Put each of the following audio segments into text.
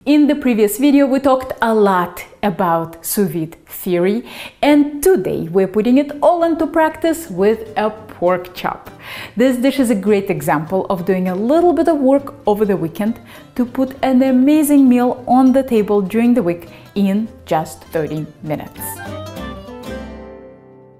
In the previous video, we talked a lot about sous vide theory, and today we're putting it all into practice with a pork chop. This dish is a great example of doing a little bit of work over the weekend to put an amazing meal on the table during the week in just 30 minutes.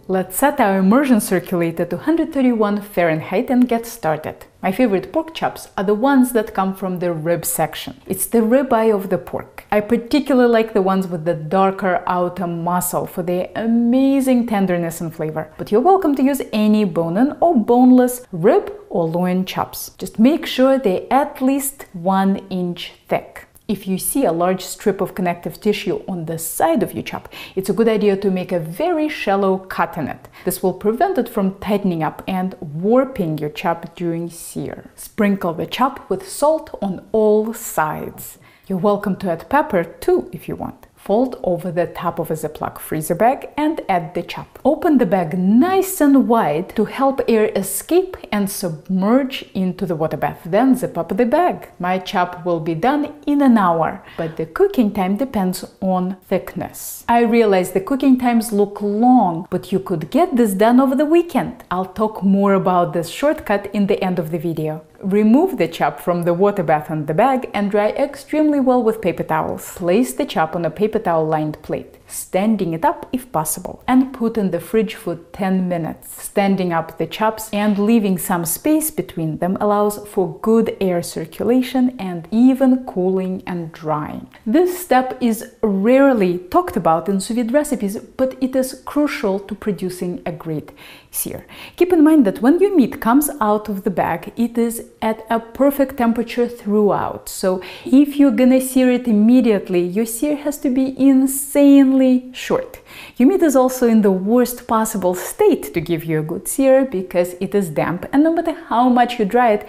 Let's set our immersion circulator to 131 Fahrenheit and get started. My favorite pork chops are the ones that come from the rib section. It's the ribeye of the pork. I particularly like the ones with the darker outer muscle for their amazing tenderness and flavor. But you're welcome to use any bone-in or boneless rib or loin chops. Just make sure they're at least 1 inch thick. If you see a large strip of connective tissue on the side of your chop, it's a good idea to make a very shallow cut in it. This will prevent it from tightening up and warping your chop during sear. Sprinkle the chop with salt on all sides. You're welcome to add pepper too if you want. Fold over the top of a Ziploc freezer bag and add the chop. Open the bag nice and wide to help air escape and submerge into the water bath. Then zip up the bag. My chop will be done in an hour, but the cooking time depends on thickness. I realize the cooking times look long, but you could get this done over the weekend. I'll talk more about this shortcut in the end of the video. Remove the chop from the water bath and the bag and dry extremely well with paper towels. Place the chop on a paper towel lined plate, standing it up if possible, and put in the fridge for 10 minutes. Standing up the chops and leaving some space between them allows for good air circulation and even cooling and drying. This step is rarely talked about in sous vide recipes, but it is crucial to producing a great sear. Keep in mind that when your meat comes out of the bag, it is at a perfect temperature throughout. So if you're gonna sear it immediately, your sear has to be insanely short. Your meat is also in the worst possible state to give you a good sear because it is damp, and no matter how much you dry it,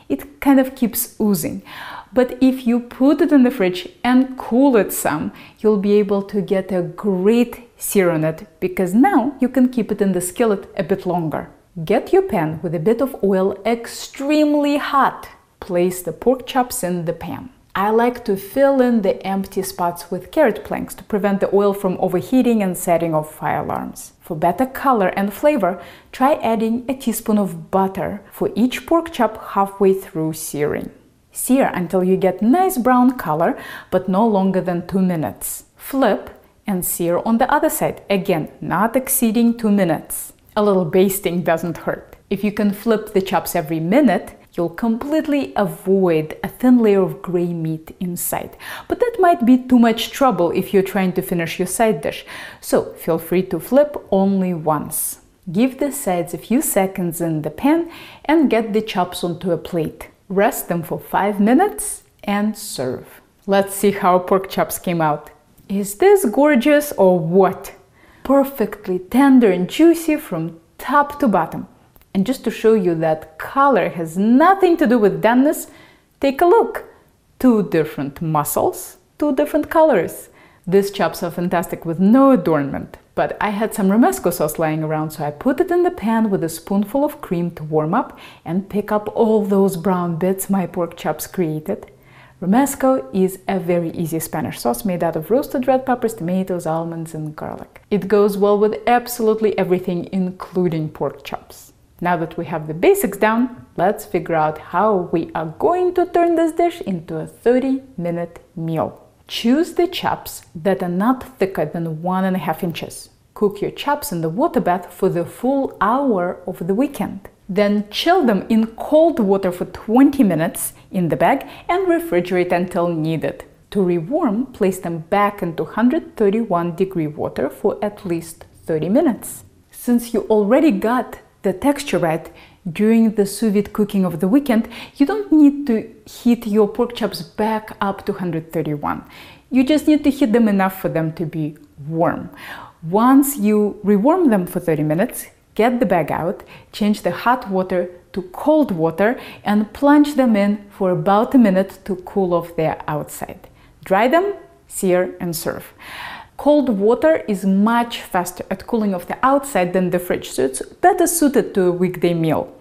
it kind of keeps oozing. But if you put it in the fridge and cool it some, you'll be able to get a great sear on it because now you can keep it in the skillet a bit longer. Get your pan with a bit of oil extremely hot. Place the pork chops in the pan. I like to fill in the empty spots with carrot planks to prevent the oil from overheating and setting off fire alarms. For better color and flavor, try adding a teaspoon of butter for each pork chop halfway through searing. Sear until you get nice brown color, but no longer than 2 minutes. Flip and sear on the other side, again, not exceeding 2 minutes. A little basting doesn't hurt. If you can flip the chops every minute, you'll completely avoid a thin layer of gray meat inside. But that might be too much trouble if you're trying to finish your side dish, so feel free to flip only once. Give the sides a few seconds in the pan and get the chops onto a plate. Rest them for 5 minutes and serve. Let's see how pork chops came out. Is this gorgeous or what? Perfectly tender and juicy from top to bottom. And just to show you that color has nothing to do with doneness, take a look. 2 different muscles, 2 different colors. These chops are fantastic with no adornment, but I had some Romesco sauce lying around, so I put it in the pan with a spoonful of cream to warm up and pick up all those brown bits my pork chops created. Romesco is a very easy Spanish sauce made out of roasted red peppers, tomatoes, almonds, and garlic. It goes well with absolutely everything, including pork chops. Now that we have the basics down, let's figure out how we are going to turn this dish into a 30-minute meal. Choose the chops that are not thicker than 1.5 inches. Cook your chops in the water bath for the full hour of the weekend. Then chill them in cold water for 20 minutes in the bag and refrigerate until needed. To rewarm, place them back into 131-degree water for at least 30 minutes. Since you already got the texture right during the sous vide cooking of the weekend, you don't need to heat your pork chops back up to 131. You just need to heat them enough for them to be warm. Once you rewarm them for 30 minutes, get the bag out, change the hot water to cold water, and plunge them in for about a minute to cool off their outside. Dry them, sear, and serve. Cold water is much faster at cooling off the outside than the fridge, so it's better suited to a weekday meal.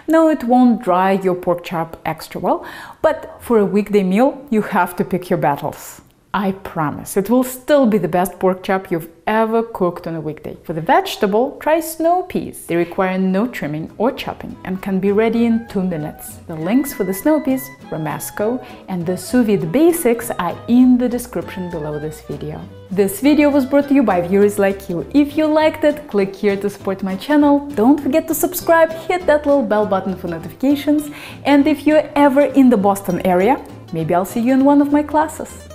No, it won't dry your pork chop extra well, but for a weekday meal, you have to pick your battles. I promise, it will still be the best pork chop you've ever cooked on a weekday. For the vegetable, try snow peas. They require no trimming or chopping and can be ready in 2 minutes. The links for the snow peas, Romesco, and the sous-vide basics are in the description below this video. This video was brought to you by viewers like you. If you liked it, click here to support my channel. Don't forget to subscribe, hit that little bell button for notifications, and if you're ever in the Boston area, maybe I'll see you in one of my classes.